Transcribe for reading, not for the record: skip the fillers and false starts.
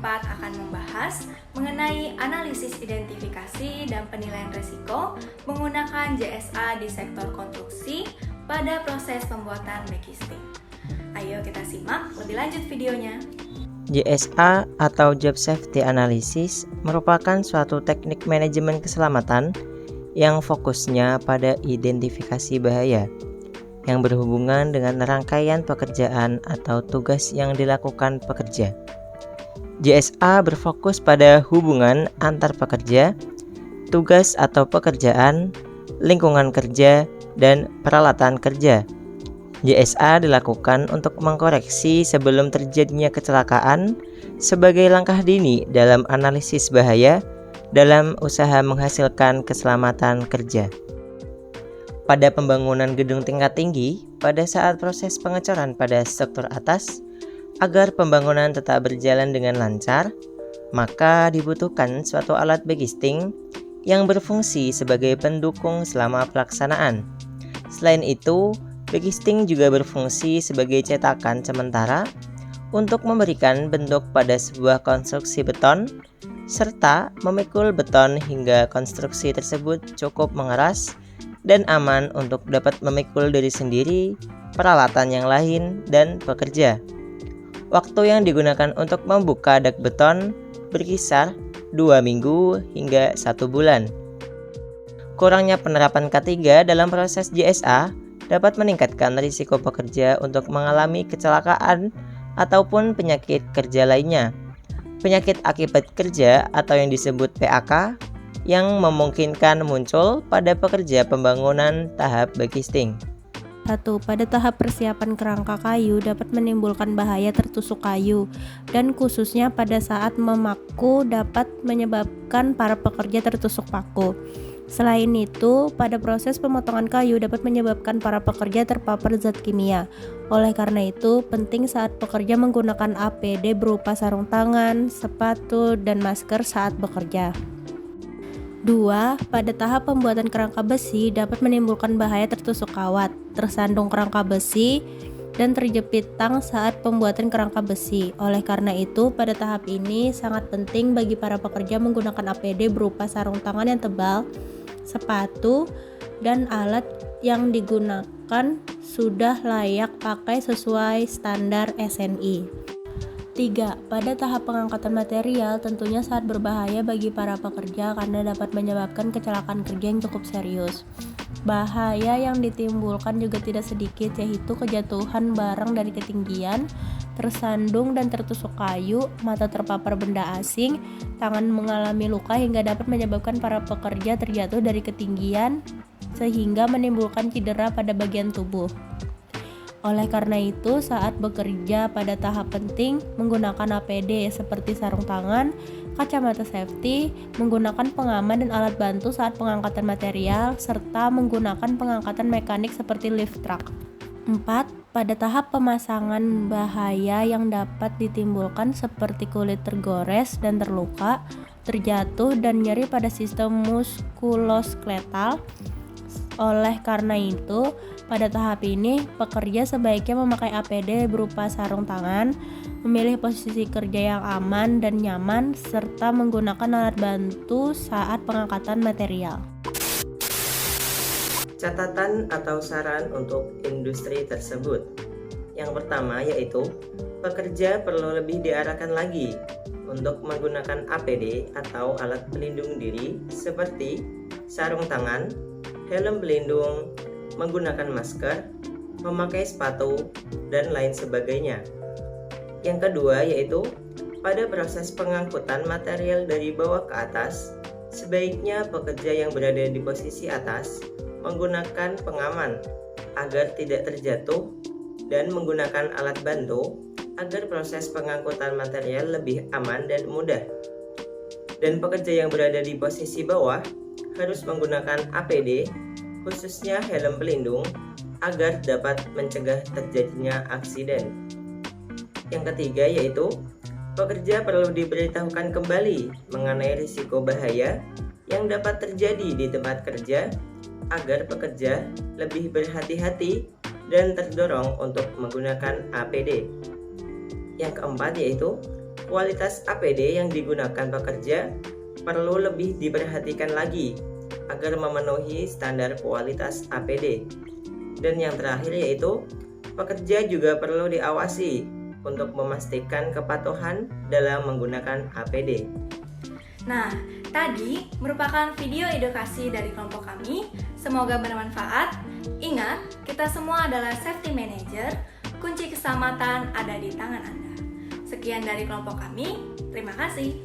keempat akan membahas mengenai analisis identifikasi dan penilaian risiko menggunakan JSA di sektor konstruksi pada proses pembuatan backcasting. Ayo kita simak lebih lanjut videonya. JSA atau Job Safety Analysis merupakan suatu teknik manajemen keselamatan yang fokusnya pada identifikasi bahaya yang berhubungan dengan rangkaian pekerjaan atau tugas yang dilakukan pekerja. JSA berfokus pada hubungan antar pekerja, tugas atau pekerjaan, lingkungan kerja, dan peralatan kerja. JSA dilakukan untuk mengkoreksi sebelum terjadinya kecelakaan sebagai langkah dini dalam analisis bahaya dalam usaha menghasilkan keselamatan kerja. Pada pembangunan gedung tingkat tinggi, pada saat proses pengecoran pada struktur atas, agar pembangunan tetap berjalan dengan lancar, maka dibutuhkan suatu alat backcasting yang berfungsi sebagai pendukung selama pelaksanaan. Selain itu, backcasting juga berfungsi sebagai cetakan sementara untuk memberikan bentuk pada sebuah konstruksi beton, serta memikul beton hingga konstruksi tersebut cukup mengeras dan aman untuk dapat memikul diri sendiri, peralatan yang lain, dan pekerja. Waktu yang digunakan untuk membuka dak beton berkisar 2 minggu hingga 1 bulan. Kurangnya penerapan K3 dalam proses JSA dapat meningkatkan risiko pekerja untuk mengalami kecelakaan ataupun penyakit kerja lainnya. Penyakit akibat kerja atau yang disebut PAK yang memungkinkan muncul pada pekerja pembangunan tahap backcasting. 1. Pada tahap persiapan kerangka kayu dapat menimbulkan bahaya tertusuk kayu dan khususnya pada saat memaku dapat menyebabkan para pekerja tertusuk paku. Selain itu, pada proses pemotongan kayu dapat menyebabkan para pekerja terpapar zat kimia. Oleh karena itu, penting saat pekerja menggunakan APD berupa sarung tangan, sepatu, dan masker saat bekerja. 2. Pada tahap pembuatan kerangka besi dapat menimbulkan bahaya tertusuk kawat, tersandung kerangka besi, dan terjepit tang saat pembuatan kerangka besi. Oleh karena itu, pada tahap ini sangat penting bagi para pekerja menggunakan APD berupa sarung tangan yang tebal, sepatu, dan alat yang digunakan sudah layak pakai sesuai standar SNI. 3. Pada tahap pengangkatan material tentunya saat berbahaya bagi para pekerja karena dapat menyebabkan kecelakaan kerja yang cukup serius. Bahaya yang ditimbulkan juga tidak sedikit, yaitu kejatuhan barang dari ketinggian, tersandung dan tertusuk kayu, mata terpapar benda asing, tangan mengalami luka hingga dapat menyebabkan para pekerja terjatuh dari ketinggian sehingga menimbulkan cedera pada bagian tubuh. Oleh karena itu, saat bekerja pada tahap penting, menggunakan APD seperti sarung tangan, kacamata safety, menggunakan pengaman dan alat bantu saat pengangkatan material, serta menggunakan pengangkatan mekanik seperti lift truck. 4. Pada tahap pemasangan bahaya yang dapat ditimbulkan seperti kulit tergores dan terluka, terjatuh, dan nyeri pada sistem muskuloskeletal. Oleh karena itu, pada tahap ini, pekerja sebaiknya memakai APD berupa sarung tangan, memilih posisi kerja yang aman dan nyaman, serta menggunakan alat bantu saat pengangkatan material. Catatan atau saran untuk industri tersebut. Yang pertama yaitu, pekerja perlu lebih diarahkan lagi untuk menggunakan APD atau alat pelindung diri seperti sarung tangan, helm pelindung, menggunakan masker, memakai sepatu, dan lain sebagainya. Yang kedua yaitu, pada proses pengangkutan material dari bawah ke atas, sebaiknya pekerja yang berada di posisi atas menggunakan pengaman agar tidak terjatuh dan menggunakan alat bantu agar proses pengangkutan material lebih aman dan mudah. Dan pekerja yang berada di posisi bawah harus menggunakan APD, khususnya helm pelindung, agar dapat mencegah terjadinya aksiden. Yang ketiga yaitu, pekerja perlu diberitahukan kembali mengenai risiko bahaya yang dapat terjadi di tempat kerja agar pekerja lebih berhati-hati dan terdorong untuk menggunakan APD. Yang keempat yaitu, kualitas APD yang digunakan pekerja perlu lebih diperhatikan lagi agar memenuhi standar kualitas APD. Dan yang terakhir yaitu, pekerja juga perlu diawasi untuk memastikan kepatuhan dalam menggunakan APD. Nah, tadi merupakan video edukasi dari kelompok kami. Semoga bermanfaat. Ingat, kita semua adalah safety manager. Kunci keselamatan ada di tangan Anda. Sekian dari kelompok kami. Terima kasih.